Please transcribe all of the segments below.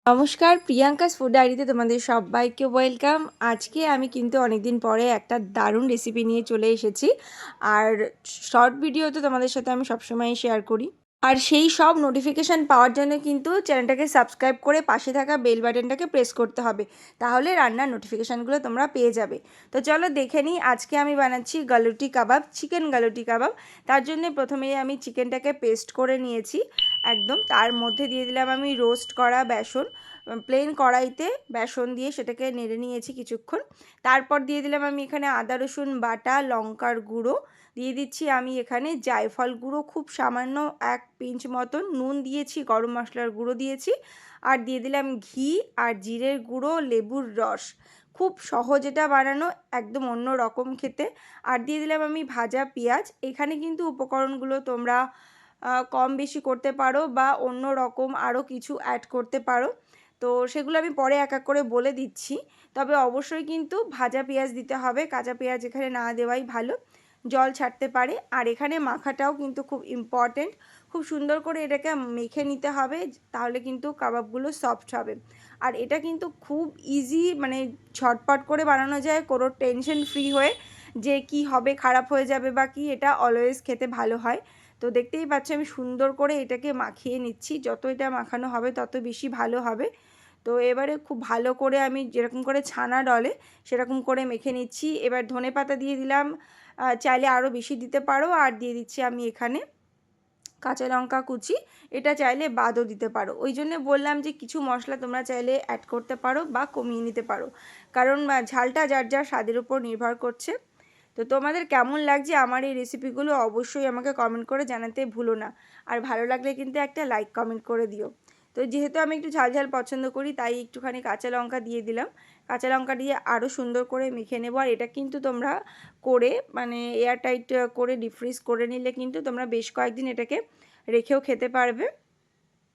নমস্কার, Priyanka's food ডায়েরিতে তোমাদের সবাইকে ওয়েলকাম। আজকে আমি কিন্তু অনেকদিন পরে একটা দারুণ রেসিপি নিয়ে চলে এসেছি। আর শর্ট ভিডিও তো তোমাদের সাথে আমি সবসময়ই শেয়ার করি। আর সেই সব নোটিফিকেশান পাওয়ার জন্য কিন্তু চ্যানেলটাকে সাবস্ক্রাইব করে পাশে থাকা বেল বাটনটাকে প্রেস করতে হবে, তাহলে রান্নার নোটিফিকেশানগুলো তোমরা পেয়ে যাবে। তো চলো দেখে নিই। আজকে আমি বানাচ্ছি গালুটি কাবাব, চিকেন গালুটি কাবাব। তার জন্য প্রথমেই আমি চিকেনটাকে পেস্ট করে নিয়েছি একদম। তার মধ্যে দিয়ে দিলাম আমি রোস্ট করা বেসন, প্লেন কড়াইতে বেসন দিয়ে সেটাকে নেড়ে নিয়েছি কিছুক্ষণ। তারপর দিয়ে দিলাম আমি এখানে আদা রসুন বাটা, লঙ্কার গুঁড়ো দিয়ে দিচ্ছি আমি এখানে জায়ফল গুঁড়ো খুব সামান্য 1 পিঞ্চ মতন, নুন দিয়েছি, গরম মশলার গুঁড়ো দিয়েছি, আর দিয়ে দিলাম ঘি আর জিরের গুঁড়ো, লেবুর রস। খুব সহজ এটা বানানো, একদম অন্য রকম খেতে। আর দিয়ে দিলাম আমি ভাজা পেঁয়াজ। এখানে কিন্তু উপকরণগুলো তোমরা কম বেশি করতে পারো বা অন্য রকম আরও কিছু অ্যাড করতে পারো। তো সেগুলো আমি পরে এক এক করে বলে দিচ্ছি। তবে অবশ্যই কিন্তু ভাজা পেঁয়াজ দিতে হবে, কাঁচা পেঁয়াজ এখানে না দেওয়াই ভালো, জল ছাড়তে পারে। আর এখানে মাখাটাও কিন্তু খুব ইম্পর্টেন্ট, খুব সুন্দর করে এটাকে মেখে নিতে হবে, তাহলে কিন্তু কাবাবগুলো সফট হবে। আর এটা কিন্তু খুব ইজি, মানে ঝটপট করে বানানো যায়, কোনো টেনশন ফ্রি হয়ে যে কি হবে, খারাপ হয়ে যাবে বা কি, এটা অলওয়েজ খেতে ভালো হয়। তো দেখতেই পাচ্ছ আমি সুন্দর করে এটাকে মাখিয়ে নিচ্ছি, যত এটা মাখানো হবে তত বেশি ভালো হবে। তো এবারে খুব ভালো করে আমি যেরকম করে ছানা ডলে সেরকম করে মেখে নিচ্ছি। এবার ধনেপাতা দিয়ে দিলাম, চাইলে আরও বেশি দিতে পারো। আর দিয়ে দিচ্ছি আমি এখানে কাঁচা লঙ্কা কুচি, এটা চাইলে বাদও দিতে পারো। ওই জন্যে বললাম যে কিছু মশলা তোমরা চাইলে অ্যাড করতে পারো বা কমিয়ে নিতে পারো, কারণ ঝালটা যার যার স্বাদের উপর নির্ভর করছে। তো তোমাদের কেমন লাগছে আমার এই রেসিপিগুলো অবশ্যই আমাকে কমেন্ট করে জানাতে ভুলো না। আর ভালো লাগলে কিন্তু একটা লাইক কমেন্ট করে দিও। তো যেহেতু আমি একটু ঝাল ঝাল পছন্দ করি, তাই একটুখানি কাঁচা লঙ্কা দিয়ে দিলাম। কাঁচা লঙ্কা দিয়ে আরও সুন্দর করে মেখে নেবো। আর এটা কিন্তু তোমরা করে মানে এয়ারটাইট করে ডিপ ফ্রিজ করে নিলে কিন্তু তোমরা বেশ কয়েকদিন এটাকে রেখেও খেতে পারবে।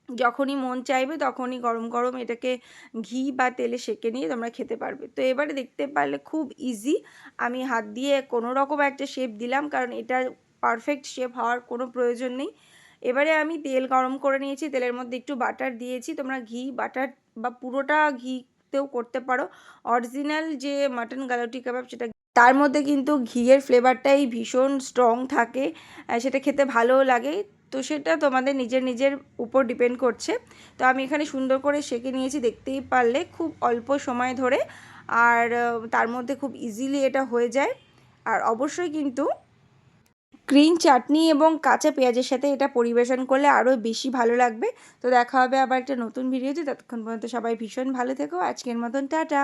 যখনই মন চাইবে তখনই গরম গরম এটাকে ঘি বা তেলে সেঁকে নিয়ে তোমরা খেতে পারবে। তো এবারে দেখতে পারলে খুব ইজি, আমি হাত দিয়ে কোনো রকম একটা শেপ দিলাম, কারণ এটা পারফেক্ট শেপ হওয়ার কোনো প্রয়োজন নেই। এবারে আমি তেল গরম করে নিয়েছি, তেলের মধ্যে একটু বাটার দিয়েছি, তোমরা ঘি বাটার বা পুরোটা ঘিতেও করতে পারো। অরিজিনাল যে মাটন গালুটি কাবাব, সেটা তার মধ্যে কিন্তু ঘিয়ের ফ্লেভারটাই ভীষণ স্ট্রং থাকে, সেটা খেতে ভালোও লাগে। তো সেটা তোমাদের নিজের নিজের উপর ডিপেন্ড করছে। তো আমি এখানে সুন্দর করে সেঁকে নিয়েছি, দেখতেই পারলে খুব অল্প সময় ধরে। আর তার মধ্যে খুব ইজিলি এটা হয়ে যায়। আর অবশ্যই কিন্তু গ্রিন চাটনি এবং কাঁচা পেঁয়াজের সাথে এটা পরিবেশন করলে আরও বেশি ভালো লাগবে। তো দেখা হবে আবার একটা নতুন ভিডিওতে, ততক্ষণ পর্যন্ত সবাই ভীষণ ভালো থেকো। আজকের মতন টাটা।